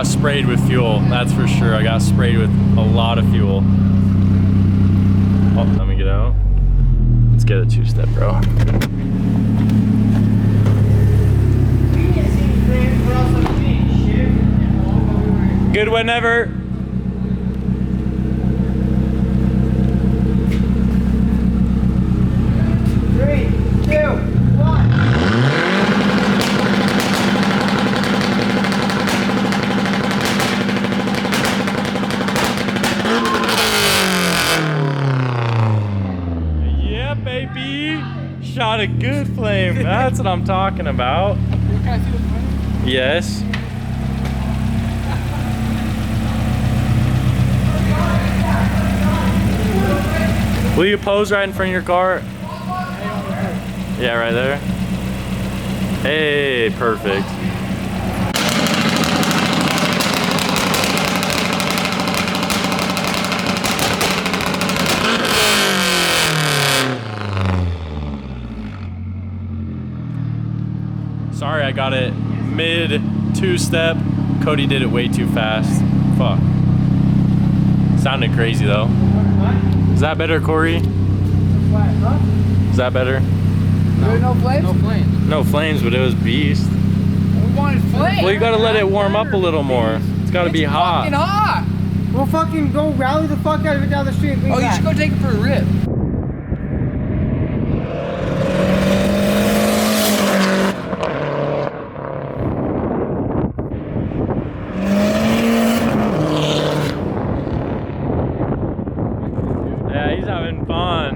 got sprayed with fuel, that's for sure. I got sprayed with a lot of fuel. Oh, let me get out. Let's get a two-step, bro. Good whenever. Three, two, one. Yeah, baby. Shot a good flame. That's what I'm talking about. Yes. Will you pose right in front of your car? Yeah, right there. Hey, perfect. Sorry, I got it mid two-step. Cody did it way too fast. Fuck. Sounded crazy though. Is that better, Corey? Is that better? No. No flames? No flames. No flames, but it was beast. We wanted flames. Well, you gotta let it warm up a little more. It's gotta be hot. Fucking hot. We'll fucking go rally the fuck out of it down the street. Oh, you should go take it for a rip. Yeah, he's having fun.